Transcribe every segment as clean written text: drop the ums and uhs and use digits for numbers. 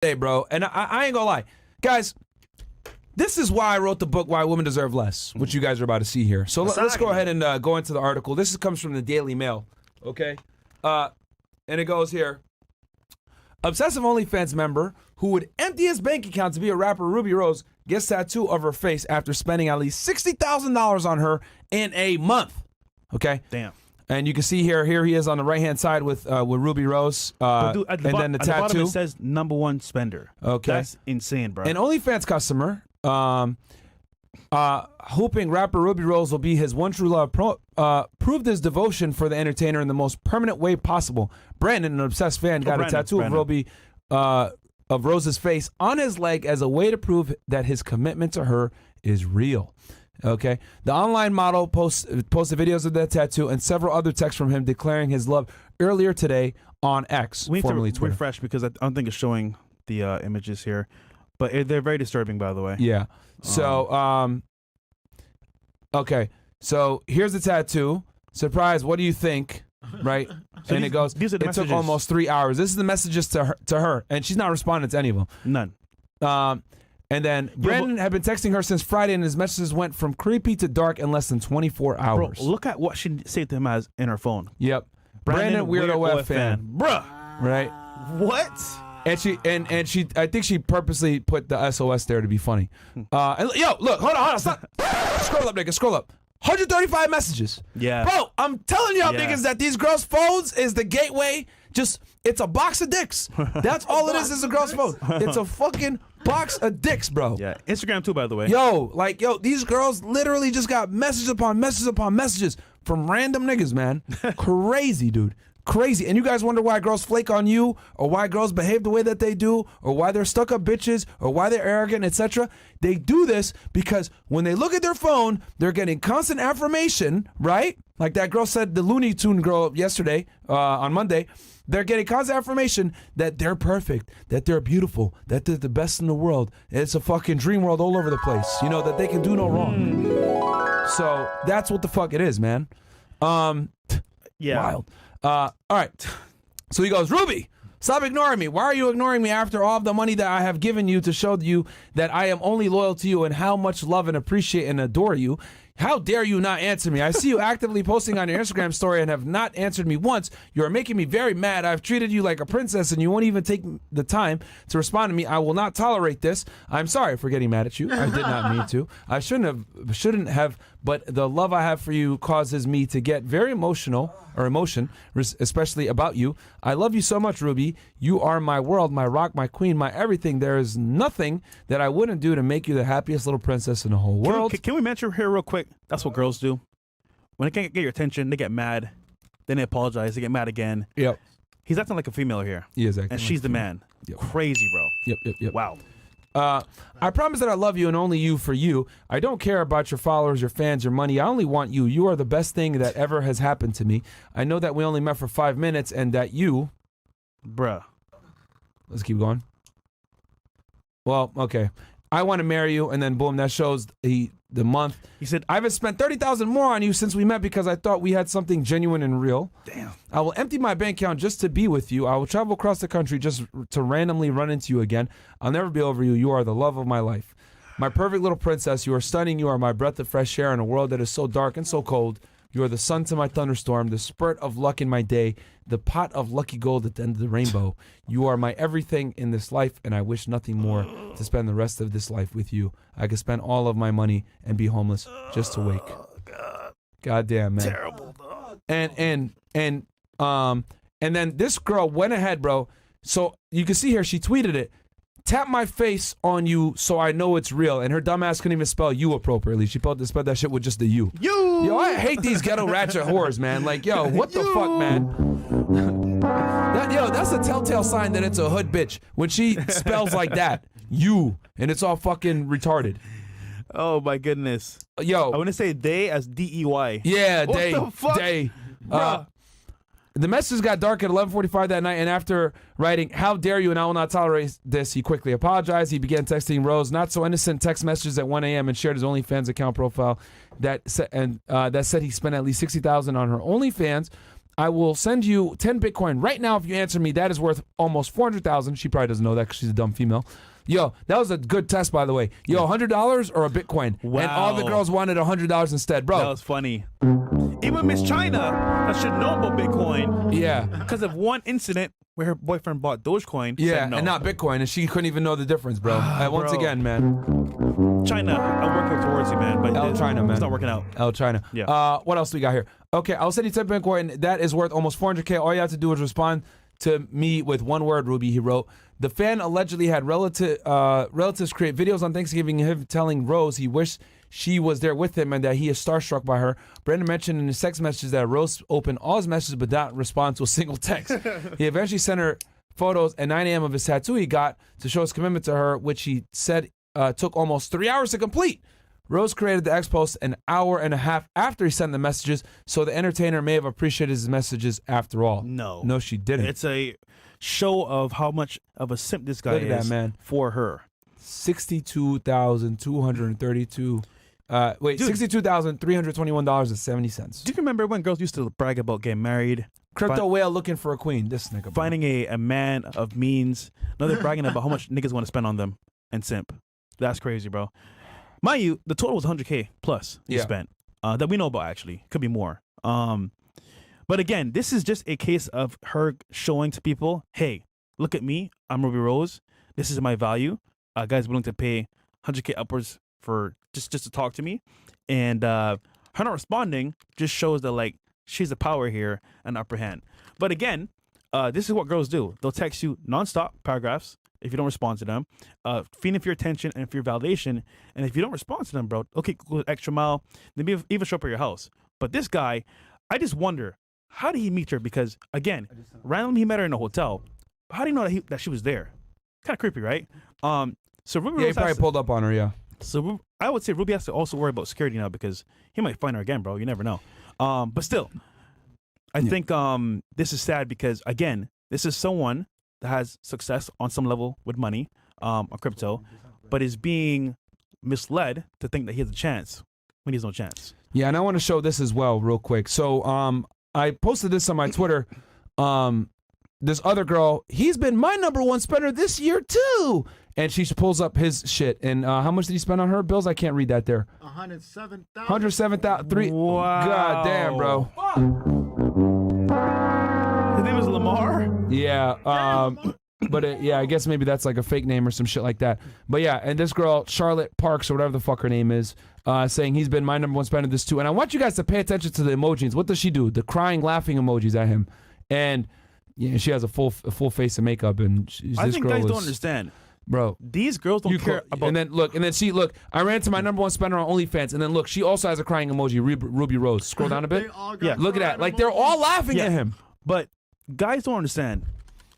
Hey, bro, and I ain't gonna lie. Guys, this is why I wrote the book, Why Women Deserve Less, which you guys are about to see here. So let's go ahead and go into the article. This comes from the Daily Mail, okay? And it goes here. Obsessive OnlyFans member who would empty his bank account to be a rapper, Ruby Rose, gets tattoo of her face after spending at least $60,000 on her in a month. Okay? Damn. And you can see here he is on the right-hand side with Ruby Rose. Dude, and then the at tattoo. The bottom it says #1 spender. Okay. That's insane, bro. An OnlyFans customer, hoping rapper Ruby Rose will be his one true love, proved his devotion for the entertainer in the most permanent way possible. Brandon, an obsessed fan, got a tattoo of Ruby, of Rose's face on his leg as a way to prove that his commitment to her is real. Okay, the online model posted videos of that tattoo and several other texts from him declaring his love earlier today on X, formerly Twitter. Refresh because I don't think it's showing the images here, but they're very disturbing, by the way. Yeah. So, okay. So here's the tattoo. Surprise! What do you think? Right? So and it goes. These are the it messages. took almost 3 hours. This is the messages to her, and she's not responding to any of them. None. And then Brandon had been texting her since Friday, and his messages went from creepy to dark in less than 24 hours. Bro, look at what she said to him as in her phone. Yep. Brandon Weirdo F fan. Bruh. Right? What? And she I think she purposely put the SOS there to be funny. And yo, look, hold on, stop. Scroll up, nigga, scroll up. 135 messages. Yeah. Bro, I'm telling y'all niggas that these girls' phones is the gateway. It's a box of dicks. That's all it is a girl's phone. It's a fucking box of dicks, bro. Yeah. Instagram too, by the way. Yo, these girls literally just got messages upon messages upon messages from random niggas, man. Crazy, dude. Crazy. And you guys wonder why girls flake on you, or why girls behave the way that they do, or why they're stuck up bitches, or why they're arrogant, etc. They do this because when they look at their phone, they're getting constant affirmation, right? Like that girl said, the Looney Tune girl yesterday, on Monday. They're getting constant affirmation that they're perfect, that they're beautiful, that they're the best in the world. It's a fucking dream world all over the place. You know, that they can do no wrong. So that's what the fuck it is, man. Yeah. Wild. All right. So he goes, Ruby, stop ignoring me. Why are you ignoring me after all of the money that I have given you to show you that I am only loyal to you and how much love and appreciate and adore you? How dare you not answer me? I see you actively posting on your Instagram story and have not answered me once. You are making me very mad. I've treated you like a princess and you won't even take the time to respond to me. I will not tolerate this. I'm sorry for getting mad at you. I did not mean to. I shouldn't have, but the love I have for you causes me to get very emotion, especially about you. I love you so much, Ruby. You are my world, my rock, my queen, my everything. There is nothing that I wouldn't do to make you the happiest little princess in the whole world. Can we mention here real quick? That's what girls do. When they can't get your attention, they get mad. Then they apologize. They get mad again. Yep. He's acting like a female here. He is acting and she's the man. Yep. Crazy, bro. Yep. Wow. I promise that I love you and only you for you. I don't care about your followers, your fans, your money. I only want you. You are the best thing that ever has happened to me. I know that we only met for 5 minutes and that you... Bruh. Let's keep going. Well, okay. I want to marry you, and then boom, that shows the month. He said, I haven't spent $30,000 more on you since we met because I thought we had something genuine and real. Damn. I will empty my bank account just to be with you. I will travel across the country just to randomly run into you again. I'll never be over you. You are the love of my life. My perfect little princess. You are stunning. You are my breath of fresh air in a world that is so dark and so cold. You are the sun to my thunderstorm, the spurt of luck in my day, the pot of lucky gold at the end of the rainbow. You are my everything in this life, and I wish nothing more to spend the rest of this life with you. I could spend all of my money and be homeless just to wake. God damn, man. Terrible, dog. And then this girl went ahead, bro. So you can see here, she tweeted it. Tap my face on you so I know it's real. And her dumbass couldn't even spell you appropriately. She spelled that shit with just the U. Yo, I hate these ghetto ratchet whores, man. Like, yo, what the fuck, man? That's a telltale sign that it's a hood bitch. When she spells like that, you, and it's all fucking retarded. Oh, my goodness. Yo. I want to say they as D-E-Y. Yeah, what they. The fuck? They. The message got dark at 11:45 that night, and after writing, "How dare you and I will not tolerate this," he quickly apologized. He began texting Rose not so innocent text messages at 1 a.m. and shared his OnlyFans account profile that said he spent at least $60,000 on her OnlyFans. I will send you 10 Bitcoin right now if you answer me. That is worth almost 400,000. She probably doesn't know that because she's a dumb female. Yo, that was a good test, by the way. Yo, $100 or a Bitcoin? Wow. And all the girls wanted $100 instead, bro. That was funny. Even Miss China, that should know about Bitcoin. Yeah. Because of one incident where her boyfriend bought Dogecoin. Yeah, said no. and not Bitcoin, and she couldn't even know the difference, bro. Once Bro. again, man. China, I'm working towards you, man. But China, man. It's not working out. China. Yeah. What else do we got here? Okay, I'll send you 10 Bitcoin. That is worth almost 400K. All you have to do is respond to me with one word, Ruby, he wrote. The fan allegedly had relatives create videos on Thanksgiving of him telling Rose he wished she was there with him and that he is starstruck by her. Brandon mentioned in his text messages that Rose opened all his messages but not respond to a single text. He eventually sent her photos at 9 a.m. of his tattoo he got to show his commitment to her, which he said took almost 3 hours to complete. Rose created the X post an hour and a half after he sent the messages, so the entertainer may have appreciated his messages after all. No, she didn't. It's a show of how much of a simp this guy Look at is that, man. for her. 62,232. $62,321.70. Do you remember when girls used to brag about getting married? Crypto whale looking for a queen. This nigga. Bro. Finding a man of means. Now they're bragging about how much niggas want to spend on them and simp. That's crazy, bro. Mind you, the total was 100K plus he spent. That we know about, actually. Could be more. But again, this is just a case of her showing to people, hey, look at me. I'm Ruby Rose. This is my value. Guys willing to pay 100K upwards for just to talk to me. And her not responding just shows that, like, she's the power here and upper hand. But again, this is what girls do. They'll text you nonstop paragraphs if you don't respond to them, feeding for your attention and for your validation. And if you don't respond to them, bro, okay, go extra mile. Maybe even show up at your house. But this guy, I just wonder, how did he meet her? Because again, randomly he met her in a hotel. How do you know that she was there? Kind of creepy, right? So Ruby he probably pulled up on her. Yeah. So I would say Ruby has to also worry about security now because he might find her again, bro. You never know. But still, I think this is sad because again, this is someone that has success on some level with money on crypto, but is being misled to think that he has a chance when he has no chance. Yeah, and I want to show this as well real quick. So I posted this on my Twitter. This other girl, he's been my #1 spender this year too. And she pulls up his shit. And how much did he spend on her bills? I can't read that there. 107,000. 107,000. Wow. God damn, bro. His name is Lamar? Yeah. But I guess maybe that's like a fake name or some shit like that. But yeah, and this girl, Charlotte Parks or whatever the fuck her name is, saying he's been my #1 spender this too. And I want you guys to pay attention to the emojis. What does she do? The crying, laughing emojis at him. And yeah, she has a full face of makeup. And I think guys don't understand. Bro, these girls don't care about. And then look, I ran to my #1 spender on OnlyFans, and then look, she also has a crying emoji, Ruby Rose. Scroll down a bit. Yeah, look at that. Like they're all laughing at him. But guys don't understand.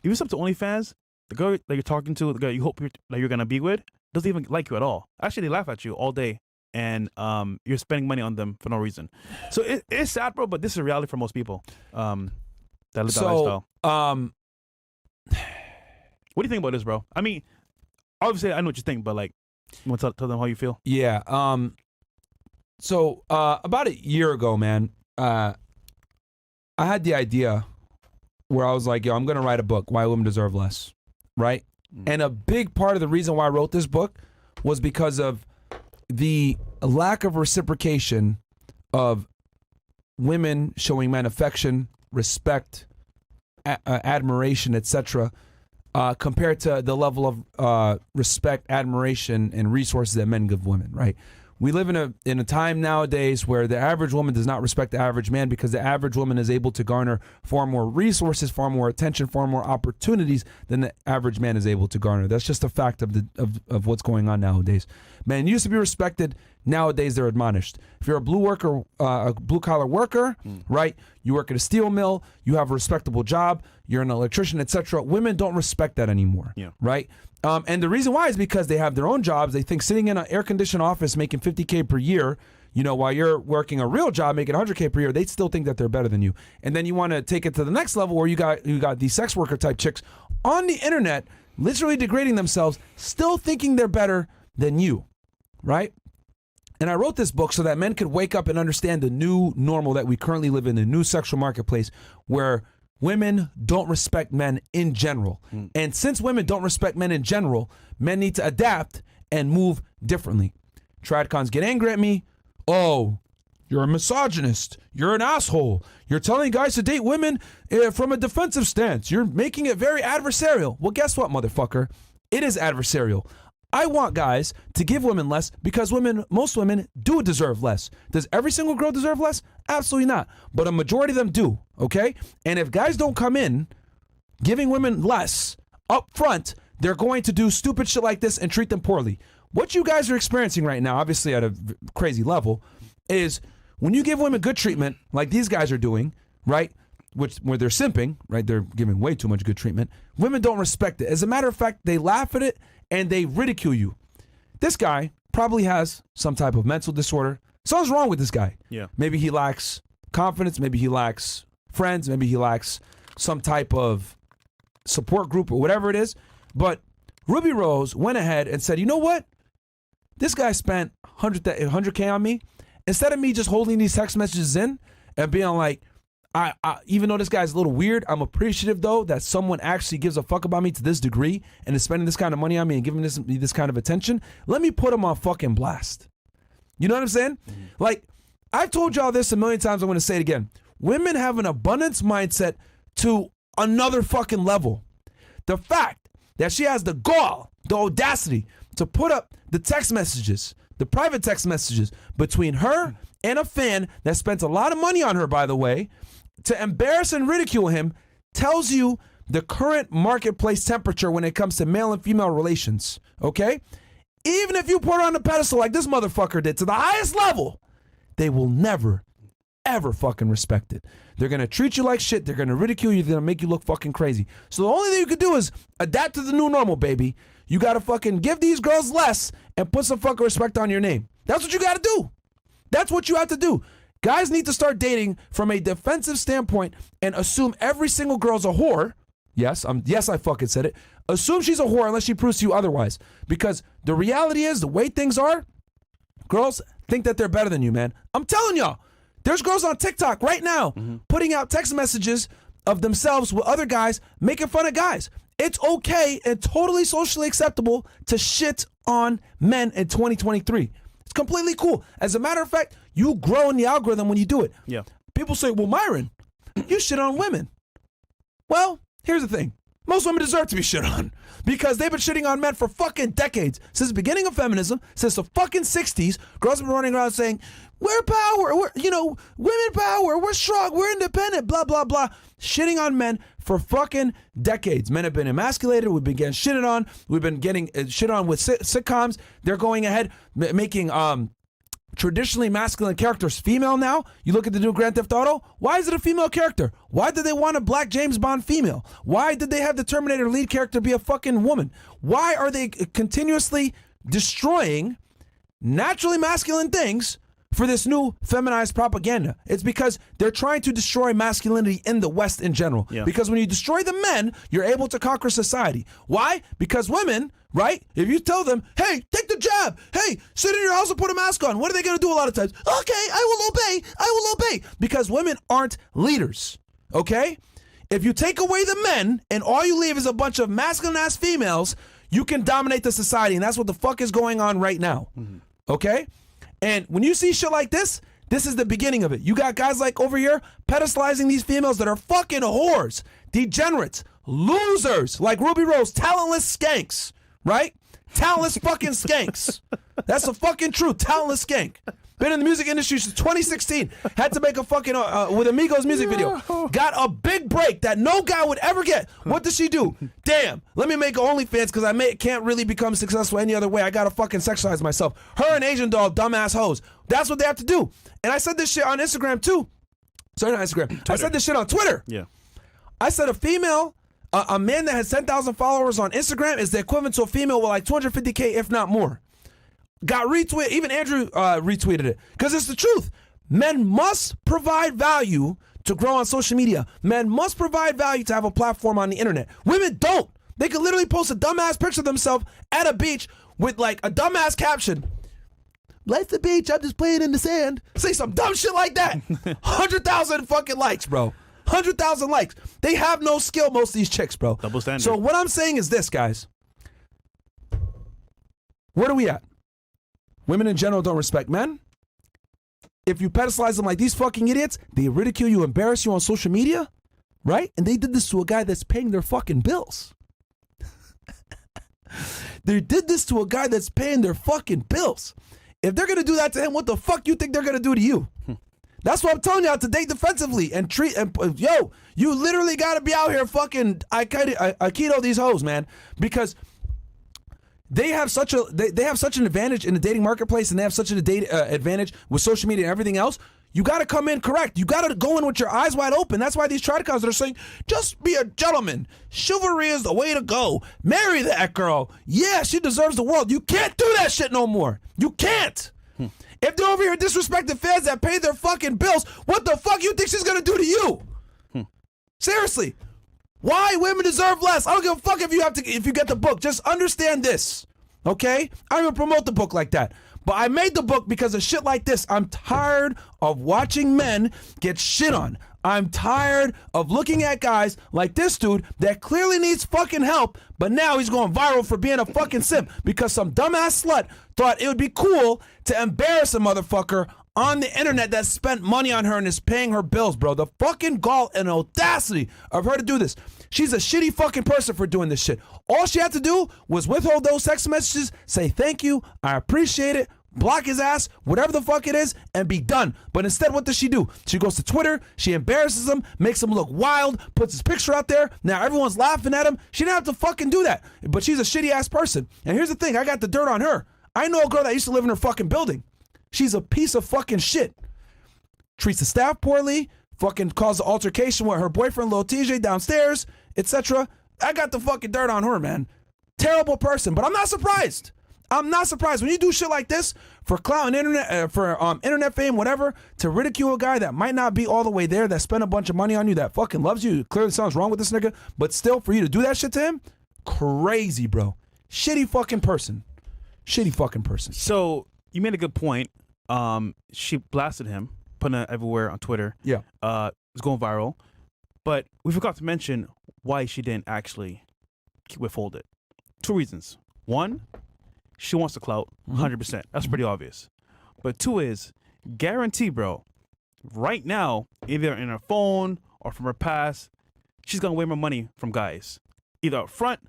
If you sub to OnlyFans, the girl that you're talking to, the girl you hope you're gonna be with, doesn't even like you at all. Actually, they laugh at you all day, and you're spending money on them for no reason. So it's sad, bro. But this is a reality for most people. That live that lifestyle. What do you think about this, bro? I mean, obviously, I know what you think, but like, you want to tell them how you feel? Yeah. So about a year ago, man, I had the idea where I was like, yo, I'm gonna write a book, Why Women Deserve Less, right? And a big part of the reason why I wrote this book was because of the lack of reciprocation of women showing men affection, respect, admiration, etc., compared to the level of respect, admiration, and resources that men give women, right? We live in a time nowadays where the average woman does not respect the average man because the average woman is able to garner far more resources, far more attention, far more opportunities than the average man is able to garner. That's just a fact of what's going on nowadays. Men used to be respected. Nowadays, they're admonished. If you're a blue collar worker, right? You work at a steel mill. You have a respectable job. You're an electrician, etc. Women don't respect that anymore, right? And the reason why is because they have their own jobs. They think sitting in an air-conditioned office making $50K per year, while you're working a real job making $100K per year, they still think that they're better than you. And then you want to take it to the next level where you got these sex worker type chicks on the internet, literally degrading themselves, still thinking they're better than you, right? And I wrote this book so that men could wake up and understand the new normal that we currently live in, the new sexual marketplace where women don't respect men in general. And since women don't respect men in general, men need to adapt and move differently. Tradcons get angry at me. Oh, you're a misogynist. You're an asshole. You're telling guys to date women from a defensive stance. You're making it very adversarial. Well, guess what, motherfucker? It is adversarial. I want guys to give women less because most women do deserve less. Does every single girl deserve less? Absolutely not. But a majority of them do, okay? And if guys don't come in giving women less up front, they're going to do stupid shit like this and treat them poorly. What you guys are experiencing right now, obviously at a crazy level, is when you give women good treatment, like these guys are doing, right? Where they're simping, right? They're giving way too much good treatment. Women don't respect it. As a matter of fact, they laugh at it and they ridicule you. This guy probably has some type of mental disorder. Something's wrong with this guy. Yeah. Maybe he lacks confidence. Maybe he lacks friends. Maybe he lacks some type of support group or whatever it is. But Ruby Rose went ahead and said, you know what? This guy spent $100K on me. Instead of me just holding these text messages in and being like, I even though this guy's a little weird, I'm appreciative though that someone actually gives a fuck about me to this degree and is spending this kind of money on me and giving me this kind of attention. Let me put him on fucking blast. You know what I'm saying? Like, I've told y'all this a million times. I'm going to say it again. Women have an abundance mindset to another fucking level. The fact that she has the gall, the audacity to put up the text messages, the private text messages between her and a fan that spent a lot of money on her, by the way, to embarrass and ridicule him tells you the current marketplace temperature when it comes to male and female relations, okay? Even if you put her on a pedestal like this motherfucker did to the highest level, they will never, ever fucking respect it. They're going to treat you like shit. They're going to ridicule you. They're going to make you look fucking crazy. So the only thing you could do is adapt to the new normal, baby. You got to fucking give these girls less and put some fucking respect on your name. That's what you got to do. That's what you have to do. Guys need to start dating from a defensive standpoint and assume every single girl's a whore. Yes, I fucking said it. Assume she's a whore unless she proves to you otherwise. Because the reality is, the way things are, girls think that they're better than you, man. I'm telling y'all, there's girls on TikTok right now putting out text messages of themselves with other guys making fun of guys. It's okay and totally socially acceptable to shit on men in 2023. It's completely cool. As a matter of fact, you grow in the algorithm when you do it. Yeah. People say, well, Myron, you shit on women. Well, here's the thing. Most women deserve to be shit on because they've been shitting on men for fucking decades. Since the beginning of feminism, since the fucking 60s, girls have been running around saying, we're power, women power, we're strong, we're independent, blah, blah, blah. Shitting on men for fucking decades. Men have been emasculated. We've been getting shitted on. We've been getting shit on with sitcoms. They're going ahead making traditionally masculine characters female now. You look at the new Grand Theft Auto. Why is it a female character? Why did they want a black James Bond female? Why did they have the Terminator lead character be a fucking woman? Why are they continuously destroying naturally masculine things for this new feminized propaganda? It's because they're trying to destroy masculinity in the West in general. Yeah. Because when you destroy the men, you're able to conquer society. Why? Because women, right? If you tell them, hey, take the jab. Hey, sit in your house and put a mask on. What are they going to do a lot of times? Okay, I will obey. I will obey. Because women aren't leaders, okay? If you take away the men and all you leave is a bunch of masculine-ass females, you can dominate the society, and that's what the fuck is going on right now, okay? And when you see shit like this, this is the beginning of it. You got guys like over here pedestalizing these females that are fucking whores, degenerates, losers, like Ruby Rose, talentless skanks, right? Talentless fucking skanks. That's the fucking truth. Talentless skank. Been in the music industry since 2016. Had to make a fucking, with Amigos music video. Got a big break that no guy would ever get. What does she do? Damn, let me make OnlyFans because I can't really become successful any other way. I gotta fucking sexualize myself. Her and Asian doll, dumbass hoes. That's what they have to do. And I said this shit on Instagram too. Sorry, not Instagram. Twitter. I said this shit on Twitter. Yeah. I said a female, a man that has 10,000 followers on Instagram is the equivalent to a female with like 250K, if not more. Got retweeted, even Andrew retweeted it. Because it's the truth. Men must provide value to grow on social media. Men must provide value to have a platform on the internet. Women don't. They could literally post a dumbass picture of themselves at a beach with like a dumbass caption. life's the beach, I'm just playing in the sand. Say some dumb shit like that. 100,000 fucking likes, bro. 100,000 likes. They have no skill, most of these chicks, bro. Double standard. So what I'm saying is this, guys. Where are we at? Women in general don't respect men. If you pedestalize them like these fucking idiots, they ridicule you, embarrass you on social media, right? And they did this to a guy that's paying their fucking bills. They did this to a guy that's paying their fucking bills. If they're gonna do that to him, what the fuck you think they're gonna do to you? That's what I'm telling y'all, to date defensively and treat, and yo, you literally gotta be out here fucking Aikido these hoes, man, because they have such an advantage in the dating marketplace, and they have such an advantage with social media and everything else. You got to come in correct. You got to go in with your eyes wide open. That's why these triticons that are saying, just be a gentleman. Chivalry is the way to go. Marry that girl. Yeah, she deserves the world. You can't do that shit no more. You can't. If they're over here disrespecting fans that pay their fucking bills, what the fuck you think she's going to do to you? Seriously. Why women deserve less? I don't give a fuck if you get the book. Just understand this, okay? I don't even promote the book like that. But I made the book because of shit like this. I'm tired of watching men get shit on. I'm tired of looking at guys like this dude that clearly needs fucking help, but now he's going viral for being a fucking simp because some dumbass slut thought it would be cool to embarrass a motherfucker on the internet that spent money on her and is paying her bills, bro. The fucking gall and audacity of her to do this. She's a shitty fucking person for doing this shit. All she had to do was withhold those text messages, say thank you, I appreciate it, block his ass, whatever the fuck it is, and be done. But instead, what does she do? She goes to Twitter, she embarrasses him, makes him look wild, puts his picture out there. Now everyone's laughing at him. She didn't have to fucking do that. But she's a shitty ass person. And here's the thing, I got the dirt on her. I know a girl that used to live in her fucking building. She's a piece of fucking shit. Treats the staff poorly, fucking caused an altercation with her boyfriend, Lil TJ, downstairs, etc. I got the fucking dirt on her, man. Terrible person, but I'm not surprised. I'm not surprised when you do shit like this for clout and internet fame, whatever, to ridicule a guy that might not be all the way there, that spent a bunch of money on you, that fucking loves you. Clearly something's wrong with this nigga, but still for you to do that shit to him, crazy, bro. Shitty fucking person. Shitty fucking person. So you made a good point. She blasted him, putting it everywhere on Twitter. Yeah. It's going viral. But we forgot to mention why she didn't actually withhold it. 2 reasons. 1, she wants the clout, 100%. That's pretty obvious. But 2 is, guarantee, bro, right now, either in her phone or from her past, she's going to win more money from guys, either up front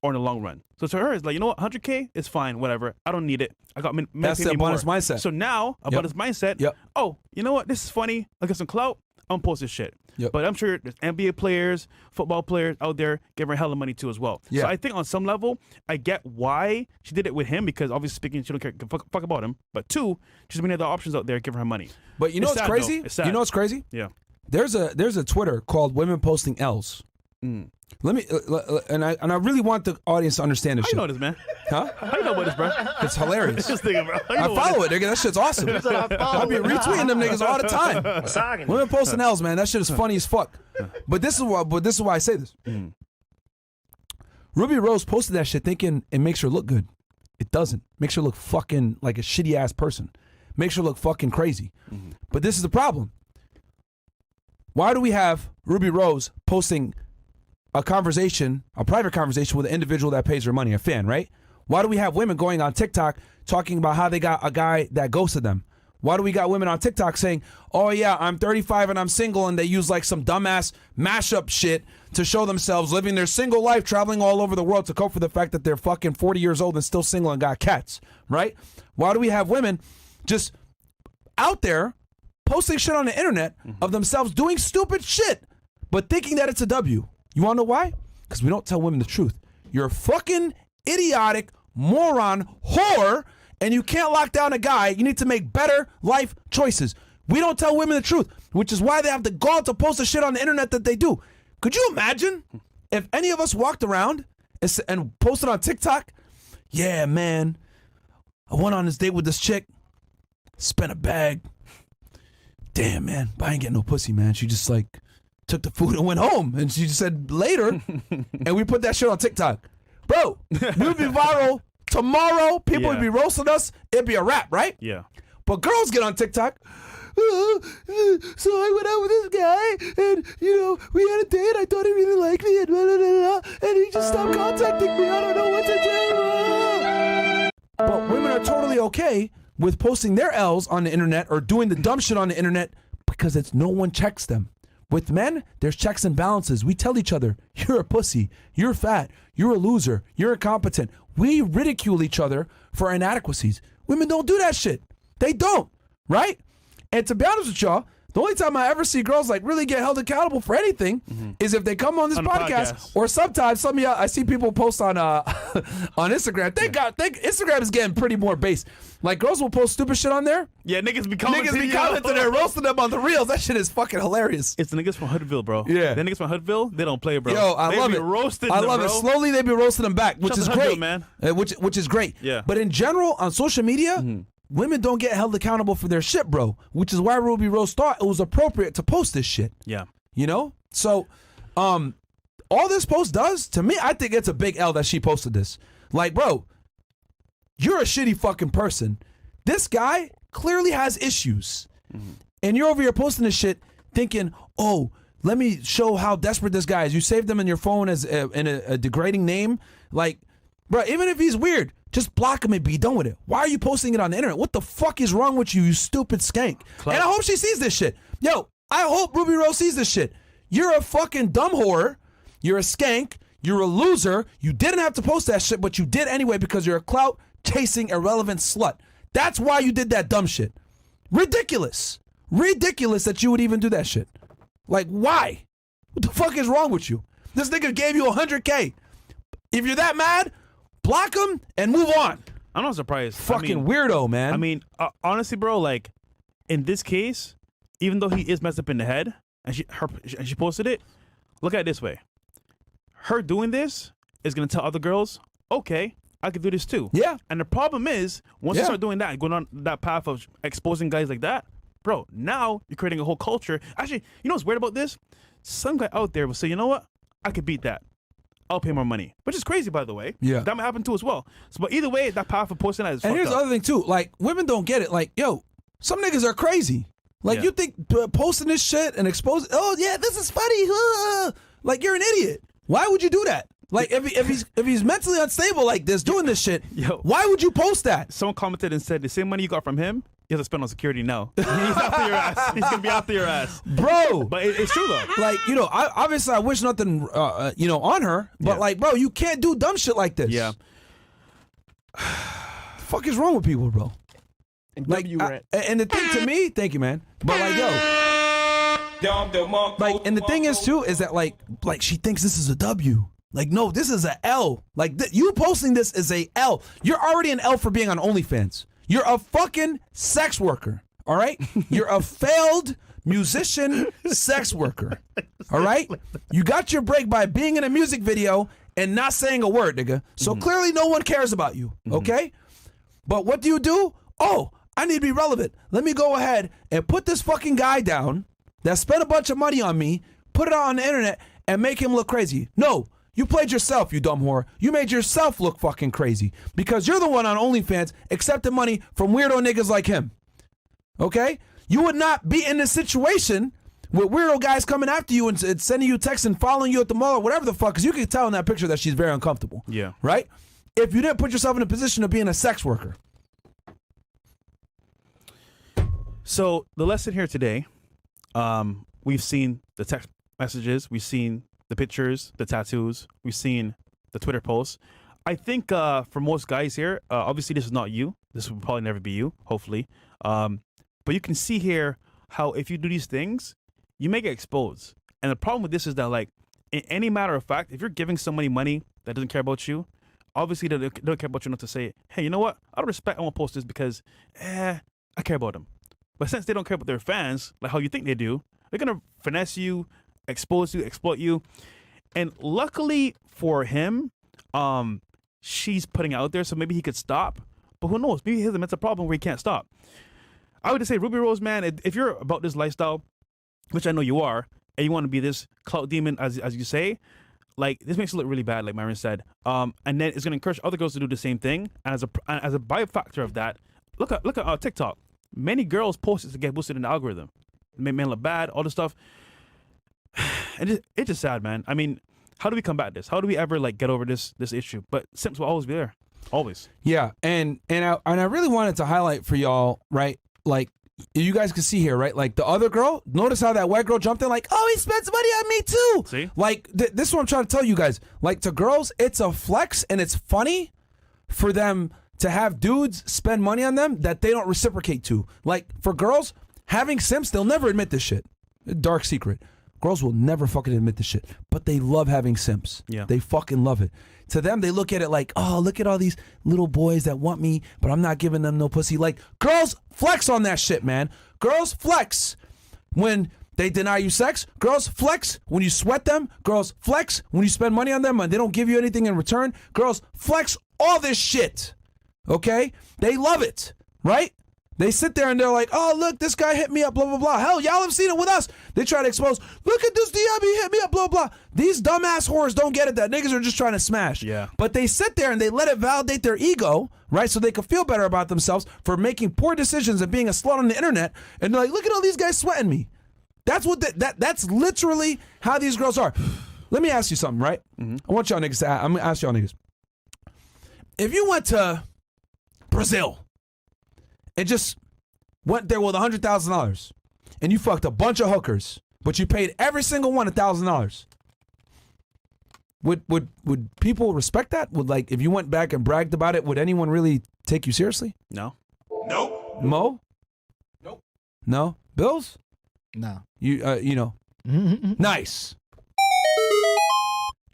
or in the long run. So to her, it's like, you know what, 100K is fine, whatever. I don't need it. I got That's the abundance mindset. So now, abundance mindset, oh, you know what, this is funny. I got some clout. I'm going to post this shit. But I'm sure there's NBA players, football players out there giving her hella money too as well. So I think on some level, I get why she did it with him, because obviously speaking, she don't care fuck about him. But 2, she's many other options out there giving her money. But you know what's crazy? You know what's crazy? Yeah. There's a Twitter called Women Posting L's. Let me and I really want the audience to understand this shit. How you know this, man? Huh? How you know about this, bro? It's hilarious. This nigga, bro. I follow it, nigga. That shit's awesome. I be retweeting them niggas all the time. Women posting L's, man. That shit is funny as fuck. But this is why I say this. Ruby Rose posted that shit thinking it makes her look good. It doesn't. Makes her look fucking like a shitty ass person. Makes her look fucking crazy. But this is the problem. Why do we have Ruby Rose posting a private conversation with an individual that pays her money, a fan, right? Why do we have women going on TikTok talking about how they got a guy that ghosted them? Why do we got women on TikTok saying, oh yeah, I'm 35 and I'm single, and they use like some dumbass mashup shit to show themselves living their single life, traveling all over the world to cope for the fact that they're fucking 40 years old and still single and got cats, right? Why do we have women just out there posting shit on the internet of themselves doing stupid shit, but thinking that it's a W? You wanna know why? Because we don't tell women the truth. You're a fucking idiotic moron whore, and you can't lock down a guy. You need to make better life choices. We don't tell women the truth, which is why they have the gall to post the shit on the internet that they do. Could you imagine if any of us walked around and posted on TikTok, yeah, man, I went on this date with this chick, spent a bag. Damn, man, but I ain't getting no pussy, man. She just like took the food and went home, and she just said later, and we put that shit on TikTok. Bro, we would be viral tomorrow people would be roasting us. It'd be a wrap, right? Yeah. But girls get on TikTok. So I went out with this guy, and we had a date. I thought he really liked me, and blah, blah, blah, blah, and he just stopped contacting me. I don't know what to do. But women are totally okay with posting their L's on the internet or doing the dumb shit on the internet because no one checks them. With men, there's checks and balances. We tell each other, you're a pussy, you're fat, you're a loser, you're incompetent. We ridicule each other for inadequacies. Women don't do that shit. They don't, right? And to be honest with y'all, the only time I ever see girls like really get held accountable for anything is if they come on this podcast, or sometimes some of y'all, I see people post on on Instagram. Thank God, Instagram is getting pretty more base. Like girls will post stupid shit on there. Yeah, niggas be commenting there, roasting them on the reels. That shit is fucking hilarious. It's the niggas from Hoodville, bro. Yeah, the niggas from Hoodville, they don't play, bro. Yo, I love it. I love it. Slowly they be roasting them back, which is great, man. Which is great. Yeah. But in general, on social media. Women don't get held accountable for their shit, bro. Which is why Ruby Rose thought it was appropriate to post this shit. Yeah. So, all this post does, to me, I think it's a big L that she posted this. Like, bro, you're a shitty fucking person. This guy clearly has issues. And you're over here posting this shit thinking, oh, let me show how desperate this guy is. You saved him in your phone as in a degrading name. Like, bro, even if he's weird, just block him and be done with it. Why are you posting it on the internet? What the fuck is wrong with you, you stupid skank? And I hope she sees this shit. Yo, I hope Ruby Rose sees this shit. You're a fucking dumb whore. You're a skank. You're a loser. You didn't have to post that shit, but you did anyway because you're a clout-chasing, irrelevant slut. That's why you did that dumb shit. Ridiculous. Ridiculous that you would even do that shit. Like, why? What the fuck is wrong with you? This nigga gave you 100K. If you're that mad, block him and move on. I'm not surprised. Fucking weirdo, man. I mean, honestly, bro, like, in this case, even though he is messed up in the head, and she posted it, look at it this way. Her doing this is going to tell other girls, okay, I could do this too. Yeah. And the problem is, once you start doing that, going on that path of exposing guys like that, bro, now you're creating a whole culture. Actually, you know what's weird about this? Some guy out there will say, you know what? I could beat that. I'll pay more money, which is crazy, by the way. Yeah, that might happen too as well. So, but either way, that path of posting that is. And here's the other thing too: like women don't get it. Like, yo, some niggas are crazy. Like you think posting this shit and exposing, oh yeah, this is funny. Like you're an idiot. Why would you do that? Like if he's mentally unstable like this, doing this shit, why would you post that? Someone commented and said the same money you got from him, you have to spend on security now. He's after your ass. He's gonna be after your ass, bro. But it's true though. Like obviously I wish nothing, on her. But like, bro, you can't do dumb shit like this. Yeah. The fuck is wrong with people, bro? Like, and the thing to me, thank you, man. But like, like, and the thing is too is that like she thinks this is a W. Like, no, this is a L. Like, you posting this is a L. You're already an L for being on OnlyFans. You're a fucking sex worker, all right? You're a failed musician sex worker, all right? You got your break by being in a music video and not saying a word, nigga. So clearly no one cares about you, okay? But what do? Oh, I need to be relevant. Let me go ahead and put this fucking guy down that spent a bunch of money on me, put it out on the internet, and make him look crazy. No. You played yourself, you dumb whore. You made yourself look fucking crazy because you're the one on OnlyFans accepting money from weirdo niggas like him. Okay? You would not be in this situation with weirdo guys coming after you and sending you texts and following you at the mall or whatever the fuck, because you can tell in that picture that she's very uncomfortable. Yeah. Right? If you didn't put yourself in a position of being a sex worker. So the lesson here today, we've seen the text messages, we've seen the pictures, the tattoos, we've seen the Twitter posts. I think for most guys here, obviously this is not you. This will probably never be you, hopefully. But you can see here how if you do these things, you may get exposed. And the problem with this is that, like, in any matter of fact, if you're giving somebody money that doesn't care about you, obviously they don't care about you enough to say, hey, you know what? Out of respect, I want to post this because, I care about them. But since they don't care about their fans, like how you think they do, they're going to finesse you, expose you, exploit you. And luckily for him, she's putting it out there, so maybe he could stop. But who knows? Maybe he has a mental problem where he can't stop. I would just say, Ruby Rose, man, if you're about this lifestyle, which I know you are, and you want to be this clout demon, as you say, like this makes it look really bad, like Myron said. And then it's gonna encourage other girls to do the same thing. And as a byfactor of that, look at TikTok. Many girls post it to get boosted in the algorithm. Make men look bad, all this stuff. And it's just sad, man. I mean, how do we combat this? How do we ever like get over this issue? But simps will always be there, always. Yeah, and I really wanted to highlight for y'all, right? Like you guys can see here, right? Like the other girl, notice how that white girl jumped in like, oh, he spent some money on me too. See? Like this is what I'm trying to tell you guys. Like to girls, it's a flex and it's funny for them to have dudes spend money on them that they don't reciprocate to. Like for girls, having simps, they'll never admit this shit. Dark secret. Girls will never fucking admit this shit, but they love having simps. Yeah. They fucking love it. To them, they look at it like, oh, look at all these little boys that want me, but I'm not giving them no pussy. Like, girls flex on that shit, man. Girls flex when they deny you sex. Girls flex when you sweat them. Girls flex when you spend money on them and they don't give you anything in return. Girls flex all this shit, okay? They love it, right? They sit there and they're like, oh, look, this guy hit me up, blah, blah, blah. Hell, y'all have seen it with us. They try to expose, look at this DM, he hit me up, blah, blah. These dumbass whores don't get it that niggas are just trying to smash. Yeah. But they sit there and they let it validate their ego, right? So they can feel better about themselves for making poor decisions and being a slut on the internet. And they're like, look at all these guys sweating me. That's what that's literally how these girls are. Let me ask you something, right? Mm-hmm. I want y'all niggas to I'm going to ask y'all niggas. If you went to Brazil and just went there with $100,000 and you fucked a bunch of hookers, but you paid every single one $1,000, would people respect that? Would, like, if you went back and bragged about it, would anyone really take you seriously? No. Nope. Mo? Nope. No? Bills? No. You know. Nice.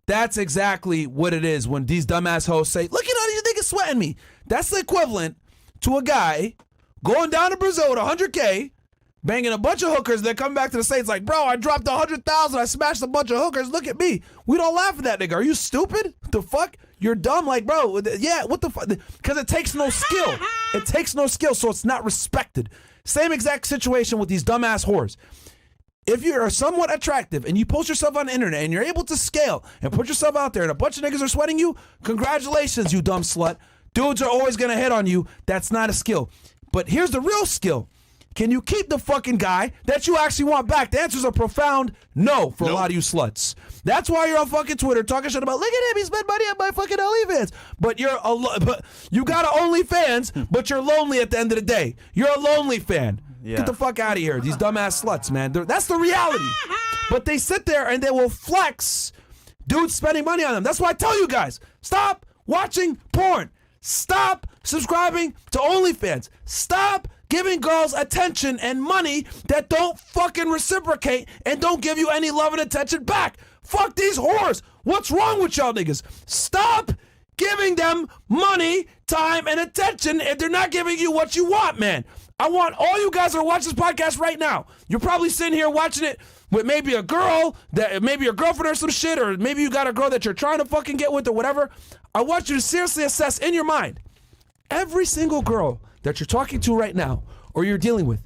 That's exactly what it is when these dumbass hoes say, look at all these niggas sweating me. That's the equivalent to a guy going down to Brazil with $100K, banging a bunch of hookers, then come back to the States like, bro, I dropped $100,000, I smashed a bunch of hookers, look at me. We don't laugh at that nigga. Are you stupid? What the fuck? You're dumb. Like, bro, yeah, what the fuck? Because it takes no skill. It takes no skill, so it's not respected. Same exact situation with these dumbass whores. If you are somewhat attractive and you post yourself on the internet and you're able to scale and put yourself out there and a bunch of niggas are sweating you, congratulations, you dumb slut. Dudes are always going to hit on you. That's not a skill. But here's the real skill. Can you keep the fucking guy that you actually want back? The answer's a profound no for a lot of you sluts. That's why you're on fucking Twitter talking shit about, look at him, he spent money on my fucking OnlyFans. But but you got an OnlyFans, but you're lonely at the end of the day. You're a lonely fan. Yeah. Get the fuck out of here. These dumbass sluts, man. That's the reality. But they sit there and they will flex dudes spending money on them. That's why I tell you guys, stop watching porn. Stop subscribing to OnlyFans. Stop giving girls attention and money that don't fucking reciprocate and don't give you any love and attention back. Fuck these whores. What's wrong with y'all niggas? Stop giving them money, time, and attention if they're not giving you what you want, man. I want all you guys that are watching this podcast right now. You're probably sitting here watching it with maybe a girl, that maybe your girlfriend or some shit, or maybe you got a girl that you're trying to fucking get with or whatever. I want you to seriously assess in your mind, every single girl that you're talking to right now or you're dealing with,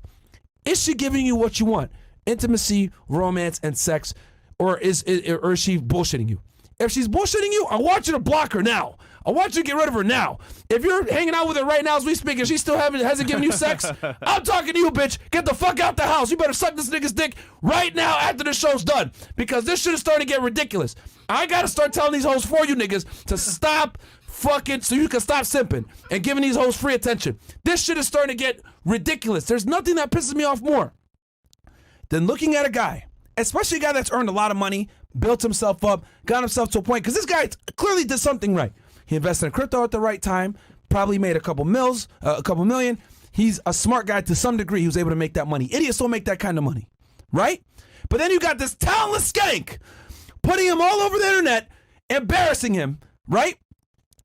is she giving you what you want? Intimacy, romance, and sex, or is she bullshitting you? If she's bullshitting you, I want you to block her now. I want you to get rid of her now. If you're hanging out with her right now as we speak and she still hasn't given you sex, I'm talking to you, bitch. Get the fuck out the house. You better suck this nigga's dick right now after the show's done, because this shit is starting to get ridiculous. I gotta start telling these hoes for you niggas to stop fucking, so you can stop simping and giving these hoes free attention. This shit is starting to get ridiculous. There's nothing that pisses me off more than looking at a guy, especially a guy that's earned a lot of money, built himself up, got himself to a point, because this guy clearly did something right. He invested in crypto at the right time, probably made a couple million. He's a smart guy to some degree. He was able to make that money. Idiots don't make that kind of money, right? But then you got this talentless skank putting him all over the internet, embarrassing him, right?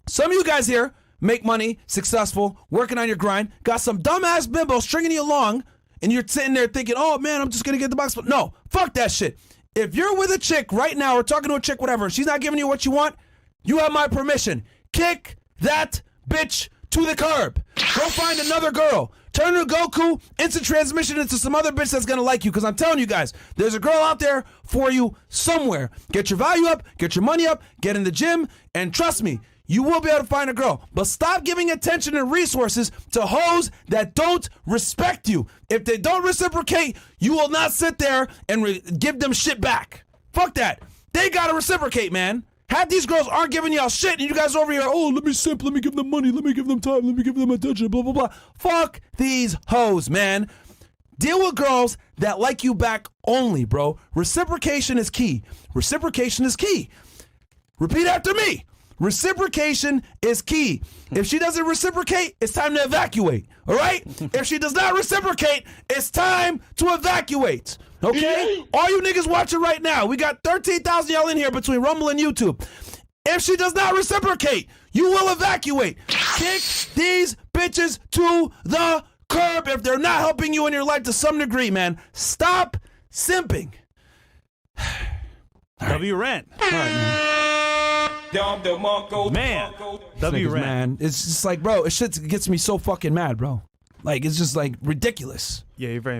Some of you guys here make money, successful, working on your grind, got some dumbass bimbo stringing you along, and you're sitting there thinking, oh man, I'm just gonna get the box. No, fuck that shit. If you're with a chick right now or talking to a chick, whatever, she's not giving you what you want, you have my permission. Kick that bitch to the curb. Go find another girl. Turn her Goku, instant transmission into some other bitch that's gonna like you. Because I'm telling you guys, there's a girl out there for you somewhere. Get your value up, get your money up, get in the gym, and trust me, you will be able to find a girl. But stop giving attention and resources to hoes that don't respect you. If they don't reciprocate, you will not sit there and give them shit back. Fuck that. They gotta reciprocate, man. Half these girls aren't giving y'all shit, and you guys over here, oh, let me simp, let me give them money, let me give them time, let me give them attention, blah, blah, blah. Fuck these hoes, man. Deal with girls that like you back only, bro. Reciprocation is key. Reciprocation is key. Repeat after me. Reciprocation is key. If she doesn't reciprocate, it's time to evacuate, all right? If she does not reciprocate, it's time to evacuate. Okay? All you niggas watching right now, we got 13,000 y'all in here between Rumble and YouTube. If she does not reciprocate, you will evacuate. Kick these bitches to the curb if they're not helping you in your life to some degree, man. Stop simping. W Rent. All right, Man. W Rent. man. It's just like, bro, it shit gets me so fucking mad, bro. Like, it's just like ridiculous. Yeah, you're very